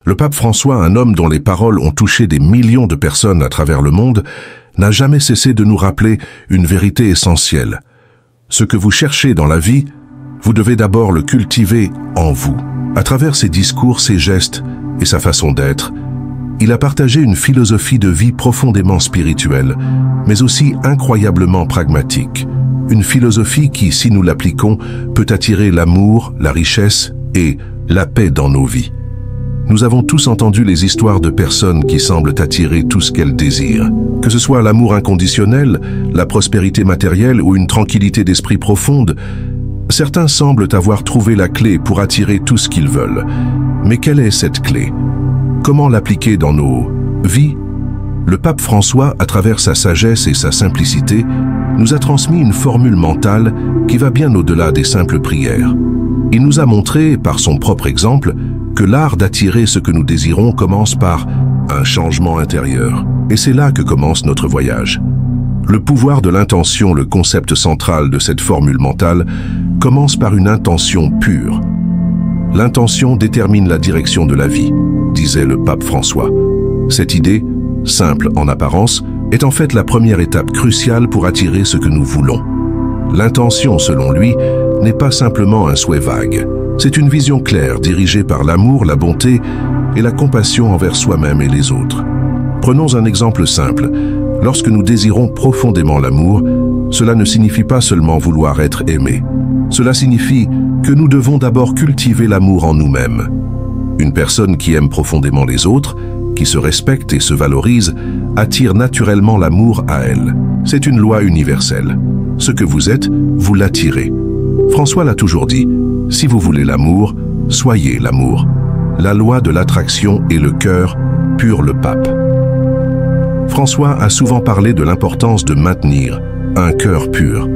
Le pape François, un homme dont les paroles ont touché des millions de personnes à travers le monde, n'a jamais cessé de nous rappeler une vérité essentielle. Ce que vous cherchez dans la vie, vous devez d'abord le cultiver en vous. À travers ses discours, ses gestes et sa façon d'être, il a partagé une philosophie de vie profondément spirituelle, mais aussi incroyablement pragmatique. Une philosophie qui, si nous l'appliquons, peut attirer l'amour, la richesse et la paix dans nos vies. Nous avons tous entendu les histoires de personnes qui semblent attirer tout ce qu'elles désirent. Que ce soit l'amour inconditionnel, la prospérité matérielle ou une tranquillité d'esprit profonde, certains semblent avoir trouvé la clé pour attirer tout ce qu'ils veulent. Mais quelle est cette clé? Comment l'appliquer dans nos vies? Le pape François, à travers sa sagesse et sa simplicité, nous a transmis une formule mentale qui va bien au-delà des simples prières. Il nous a montré, par son propre exemple, que l'art d'attirer ce que nous désirons commence par un changement intérieur. Et c'est là que commence notre voyage. Le pouvoir de l'intention, le concept central de cette formule mentale, commence par une intention pure. L'intention détermine la direction de la vie, disait le pape François. Cette idée, simple en apparence, est en fait la première étape cruciale pour attirer ce que nous voulons. L'intention, selon lui, n'est pas simplement un souhait vague. C'est une vision claire dirigée par l'amour, la bonté et la compassion envers soi-même et les autres. Prenons un exemple simple. Lorsque nous désirons profondément l'amour, cela ne signifie pas seulement vouloir être aimé. Cela signifie que nous devons d'abord cultiver l'amour en nous-mêmes. Une personne qui aime profondément les autres, qui se respecte et se valorise, attire naturellement l'amour à elle. C'est une loi universelle. Ce que vous êtes, vous l'attirez. François l'a toujours dit, si vous voulez l'amour, soyez l'amour. La loi de l'attraction et le cœur, pur le pape. François a souvent parlé de l'importance de maintenir un cœur pur.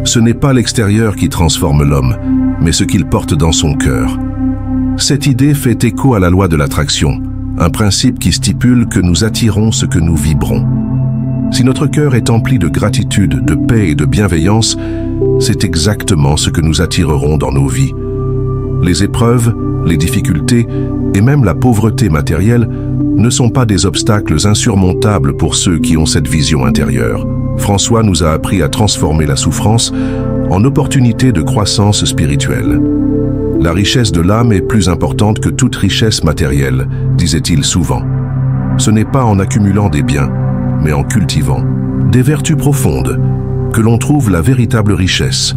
Ce n'est pas l'extérieur qui transforme l'homme, mais ce qu'il porte dans son cœur. Cette idée fait écho à la loi de l'attraction, un principe qui stipule que nous attirons ce que nous vibrons. Si notre cœur est empli de gratitude, de paix et de bienveillance, c'est exactement ce que nous attirerons dans nos vies. Les épreuves, les difficultés et même la pauvreté matérielle ne sont pas des obstacles insurmontables pour ceux qui ont cette vision intérieure. François nous a appris à transformer la souffrance en opportunité de croissance spirituelle. La richesse de l'âme est plus importante que toute richesse matérielle, disait-il souvent. Ce n'est pas en accumulant des biens, mais en cultivant des vertus profondes que l'on trouve la véritable richesse.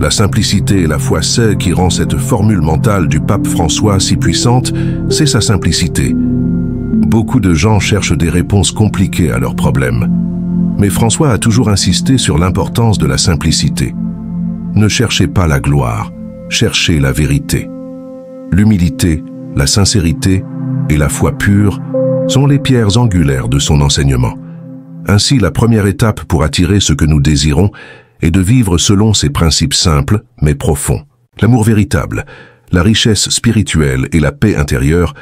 La simplicité et la foi, c'est qui rend cette formule mentale du pape François si puissante, c'est sa simplicité. Beaucoup de gens cherchent des réponses compliquées à leurs problèmes. Mais François a toujours insisté sur l'importance de la simplicité. Ne cherchez pas la gloire, cherchez la vérité. L'humilité, la sincérité et la foi pure sont les pierres angulaires de son enseignement. Ainsi, la première étape pour attirer ce que nous désirons est de vivre selon ces principes simples mais profonds. L'amour véritable, la richesse spirituelle et la paix intérieure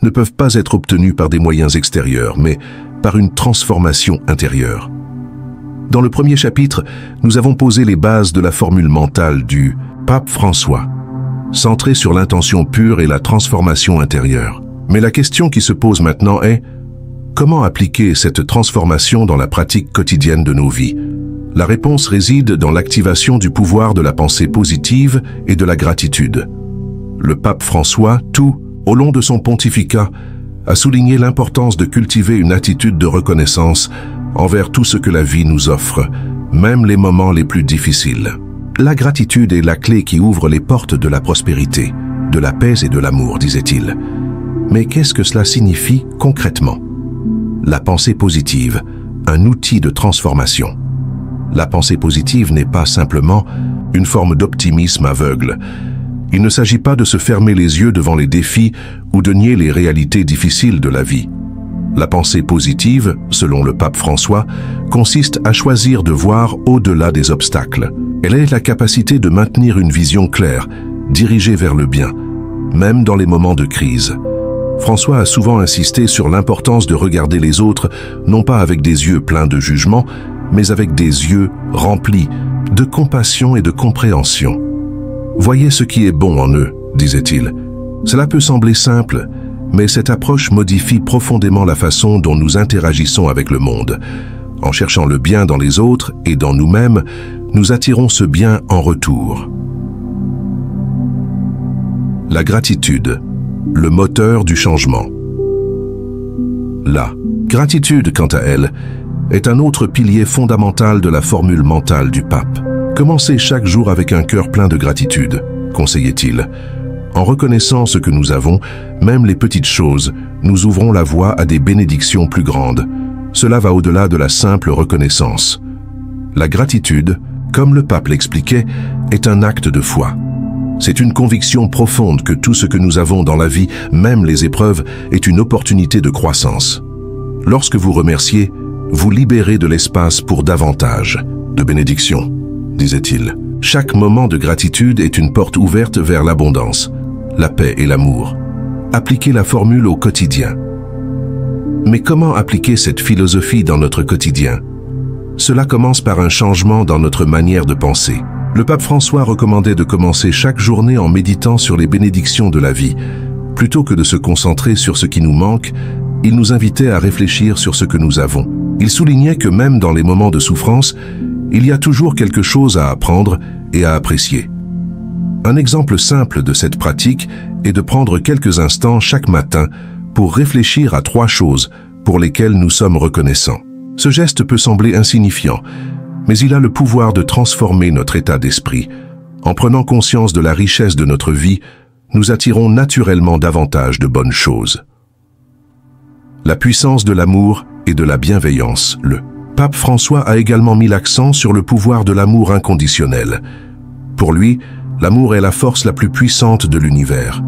ne peuvent pas être obtenus par des moyens extérieurs, mais par une transformation intérieure. Dans le premier chapitre, nous avons posé les bases de la formule mentale du pape François, centrée sur l'intention pure et la transformation intérieure. Mais la question qui se pose maintenant est: comment appliquer cette transformation dans la pratique quotidienne de nos vies? La réponse réside dans l'activation du pouvoir de la pensée positive et de la gratitude. Le pape François, tout au long de son pontificat, a souligné l'importance de cultiver une attitude de reconnaissance envers tout ce que la vie nous offre, même les moments les plus difficiles. La gratitude est la clé qui ouvre les portes de la prospérité, de la paix et de l'amour, disait-il. Mais qu'est-ce que cela signifie concrètement? La pensée positive, un outil de transformation. La pensée positive n'est pas simplement une forme d'optimisme aveugle. Il ne s'agit pas de se fermer les yeux devant les défis ou de nier les réalités difficiles de la vie. La pensée positive, selon le pape François, consiste à choisir de voir au-delà des obstacles. Elle est la capacité de maintenir une vision claire, dirigée vers le bien, même dans les moments de crise. François a souvent insisté sur l'importance de regarder les autres, non pas avec des yeux pleins de jugement, mais avec des yeux remplis de compassion et de compréhension. « Voyez ce qui est bon en eux », disait-il. Cela peut sembler simple, Mais cette approche modifie profondément la façon dont nous interagissons avec le monde. En cherchant le bien dans les autres et dans nous-mêmes, nous attirons ce bien en retour. La gratitude, le moteur du changement. La gratitude, quant à elle, est un autre pilier fondamental de la formule mentale du pape. Commencez chaque jour avec un cœur plein de gratitude, conseillait-il. En reconnaissant ce que nous avons, même les petites choses, nous ouvrons la voie à des bénédictions plus grandes. Cela va au-delà de la simple reconnaissance. La gratitude, comme le pape l'expliquait, est un acte de foi. C'est une conviction profonde que tout ce que nous avons dans la vie, même les épreuves, est une opportunité de croissance. Lorsque vous remerciez, vous libérez de l'espace pour davantage de bénédictions, disait-il. Chaque moment de gratitude est une porte ouverte vers l'abondance, la paix et l'amour. Appliquez la formule au quotidien. Mais comment appliquer cette philosophie dans notre quotidien? Cela commence par un changement dans notre manière de penser. Le pape François recommandait de commencer chaque journée en méditant sur les bénédictions de la vie. Plutôt que de se concentrer sur ce qui nous manque, il nous invitait à réfléchir sur ce que nous avons. Il soulignait que même dans les moments de souffrance, il y a toujours quelque chose à apprendre et à apprécier. Un exemple simple de cette pratique est de prendre quelques instants chaque matin pour réfléchir à 3 choses pour lesquelles nous sommes reconnaissants. Ce geste peut sembler insignifiant, mais il a le pouvoir de transformer notre état d'esprit. En prenant conscience de la richesse de notre vie, nous attirons naturellement davantage de bonnes choses. La puissance de l'amour et de la bienveillance. Le pape François a également mis l'accent sur le pouvoir de l'amour inconditionnel. Pour lui, l'amour est la force la plus puissante de l'univers.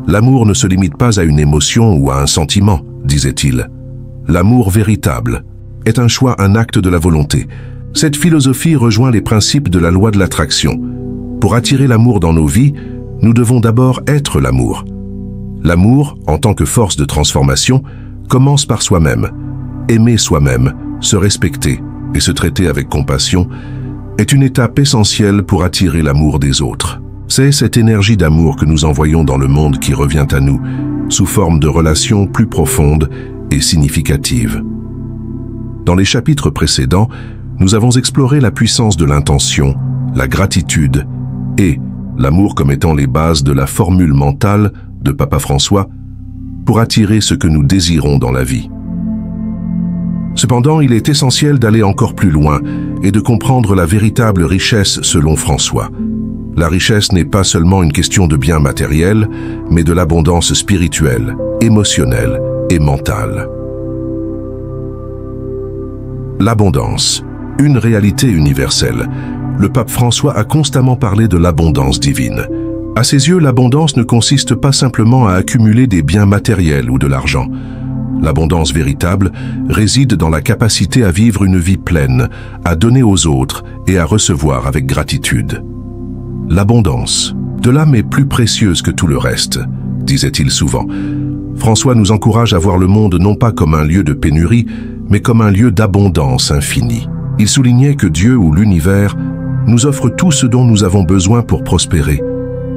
L'amour ne se limite pas à une émotion ou à un sentiment, disait-il. L'amour véritable est un choix, un acte de la volonté. Cette philosophie rejoint les principes de la loi de l'attraction. Pour attirer l'amour dans nos vies, nous devons d'abord être l'amour. L'amour, en tant que force de transformation, commence par soi-même. Aimer soi-même, se respecter et se traiter avec compassion est une étape essentielle pour attirer l'amour des autres. C'est cette énergie d'amour que nous envoyons dans le monde qui revient à nous, sous forme de relations plus profondes et significatives. Dans les chapitres précédents, nous avons exploré la puissance de l'intention, la gratitude et l'amour comme étant les bases de la formule mentale de Papa François pour attirer ce que nous désirons dans la vie. Cependant, il est essentiel d'aller encore plus loin et de comprendre la véritable richesse selon François. La richesse n'est pas seulement une question de biens matériels, mais de l'abondance spirituelle, émotionnelle et mentale. L'abondance, une réalité universelle. Le pape François a constamment parlé de l'abondance divine. À ses yeux, l'abondance ne consiste pas simplement à accumuler des biens matériels ou de l'argent. L'abondance véritable réside dans la capacité à vivre une vie pleine, à donner aux autres et à recevoir avec gratitude. L'abondance de l'âme est plus précieuse que tout le reste, disait-il souvent. François nous encourage à voir le monde non pas comme un lieu de pénurie, mais comme un lieu d'abondance infinie. Il soulignait que Dieu ou l'univers nous offre tout ce dont nous avons besoin pour prospérer,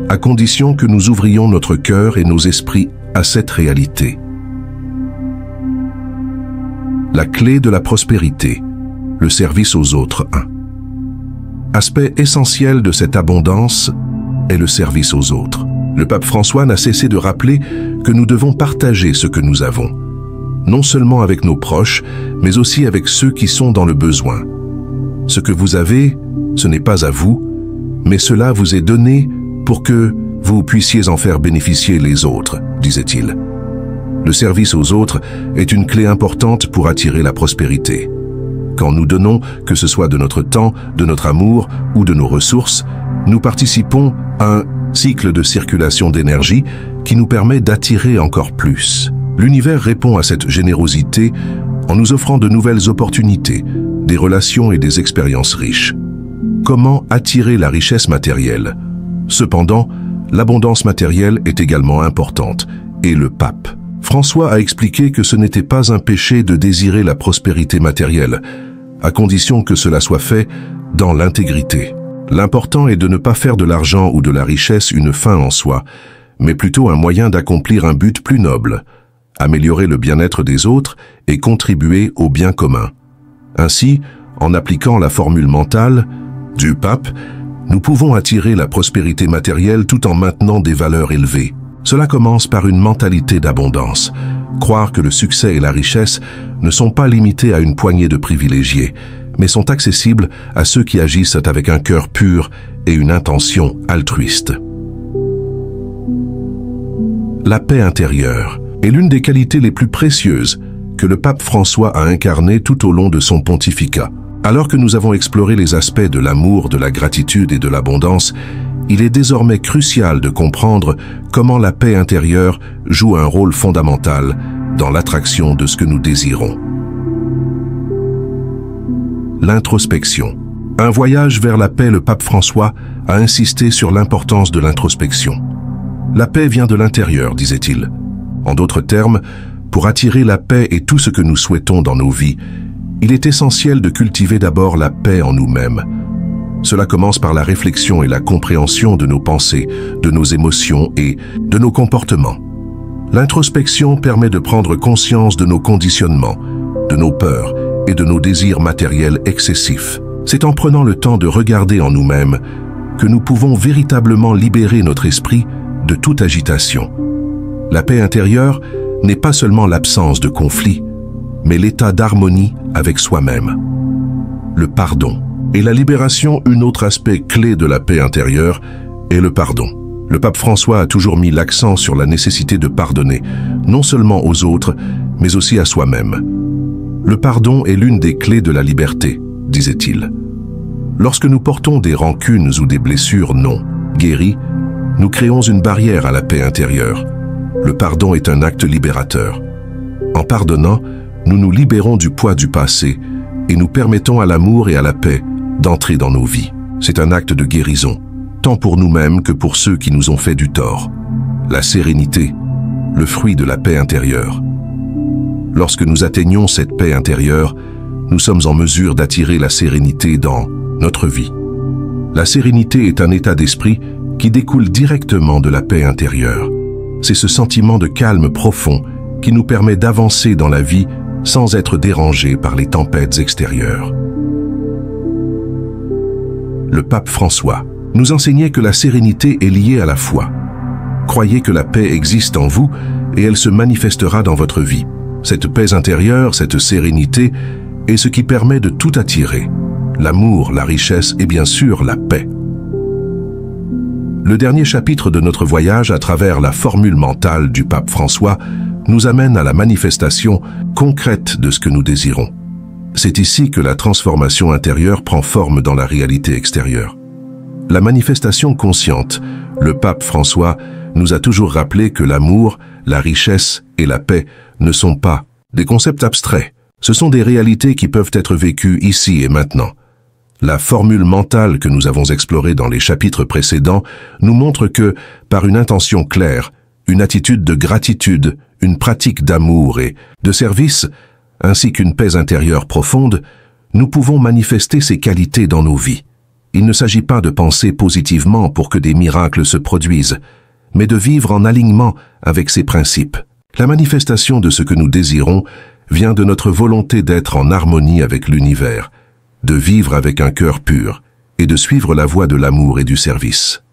à condition que nous ouvrions notre cœur et nos esprits à cette réalité. La clé de la prospérité, le service aux autres. Aspect essentiel de cette abondance est le service aux autres. Le pape François n'a cessé de rappeler que nous devons partager ce que nous avons, non seulement avec nos proches, mais aussi avec ceux qui sont dans le besoin. Ce que vous avez, ce n'est pas à vous, mais cela vous est donné pour que vous puissiez en faire bénéficier les autres, disait-il. Le service aux autres est une clé importante pour attirer la prospérité. Quand nous donnons, que ce soit de notre temps, de notre amour ou de nos ressources, nous participons à un cycle de circulation d'énergie qui nous permet d'attirer encore plus. L'univers répond à cette générosité en nous offrant de nouvelles opportunités, des relations et des expériences riches. Comment attirer la richesse matérielle? Cependant, l'abondance matérielle est également importante, et le pape François a expliqué que ce n'était pas un péché de désirer la prospérité matérielle, à condition que cela soit fait dans l'intégrité. L'important est de ne pas faire de l'argent ou de la richesse une fin en soi, mais plutôt un moyen d'accomplir un but plus noble, améliorer le bien-être des autres et contribuer au bien commun. Ainsi, en appliquant la formule mentale du pape, nous pouvons attirer la prospérité matérielle tout en maintenant des valeurs élevées. Cela commence par une mentalité d'abondance. Croire que le succès et la richesse ne sont pas limités à une poignée de privilégiés, mais sont accessibles à ceux qui agissent avec un cœur pur et une intention altruiste. La paix intérieure est l'une des qualités les plus précieuses que le pape François a incarnées tout au long de son pontificat. Alors que nous avons exploré les aspects de l'amour, de la gratitude et de l'abondance, il est désormais crucial de comprendre comment la paix intérieure joue un rôle fondamental dans l'attraction de ce que nous désirons. L'introspection. Un voyage vers la paix, le pape François a insisté sur l'importance de l'introspection. La paix vient de l'intérieur, disait-il. En d'autres termes, pour attirer la paix et tout ce que nous souhaitons dans nos vies, il est essentiel de cultiver d'abord la paix en nous-mêmes. Cela commence par la réflexion et la compréhension de nos pensées, de nos émotions et de nos comportements. L'introspection permet de prendre conscience de nos conditionnements, de nos peurs et de nos désirs matériels excessifs. C'est en prenant le temps de regarder en nous-mêmes que nous pouvons véritablement libérer notre esprit de toute agitation. La paix intérieure n'est pas seulement l'absence de conflit, mais l'état d'harmonie avec soi-même. Le pardon. Et la libération, un autre aspect clé de la paix intérieure, est le pardon. Le pape François a toujours mis l'accent sur la nécessité de pardonner, non seulement aux autres, mais aussi à soi-même. Le pardon est l'une des clés de la liberté, disait-il. Lorsque nous portons des rancunes ou des blessures non guéries, nous créons une barrière à la paix intérieure. Le pardon est un acte libérateur. En pardonnant, nous nous libérons du poids du passé et nous permettons à l'amour et à la paix d'entrer dans nos vies. C'est un acte de guérison, tant pour nous-mêmes que pour ceux qui nous ont fait du tort. La sérénité, le fruit de la paix intérieure. Lorsque nous atteignons cette paix intérieure, nous sommes en mesure d'attirer la sérénité dans notre vie. La sérénité est un état d'esprit qui découle directement de la paix intérieure. C'est ce sentiment de calme profond qui nous permet d'avancer dans la vie sans être dérangés par les tempêtes extérieures. Le pape François nous enseignait que la sérénité est liée à la foi. Croyez que la paix existe en vous et elle se manifestera dans votre vie. Cette paix intérieure, cette sérénité est ce qui permet de tout attirer. L'amour, la richesse et bien sûr la paix. Le dernier chapitre de notre voyage à travers la formule mentale du pape François nous amène à la manifestation concrète de ce que nous désirons. C'est ici que la transformation intérieure prend forme dans la réalité extérieure. La manifestation consciente, le pape François nous a toujours rappelé que l'amour, la richesse et la paix ne sont pas des concepts abstraits. Ce sont des réalités qui peuvent être vécues ici et maintenant. La formule mentale que nous avons explorée dans les chapitres précédents nous montre que, par une intention claire, une attitude de gratitude, une pratique d'amour et de service, ainsi qu'une paix intérieure profonde, nous pouvons manifester ces qualités dans nos vies. Il ne s'agit pas de penser positivement pour que des miracles se produisent, mais de vivre en alignement avec ces principes. La manifestation de ce que nous désirons vient de notre volonté d'être en harmonie avec l'univers, de vivre avec un cœur pur et de suivre la voie de l'amour et du service.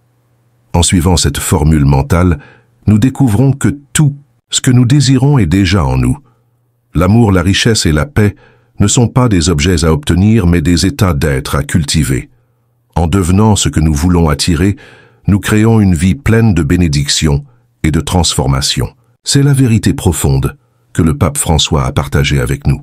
En suivant cette formule mentale, nous découvrons que tout ce que nous désirons est déjà en nous. L'amour, la richesse et la paix ne sont pas des objets à obtenir, mais des états d'être à cultiver. En devenant ce que nous voulons attirer, nous créons une vie pleine de bénédictions et de transformations. C'est la vérité profonde que le pape François a partagée avec nous.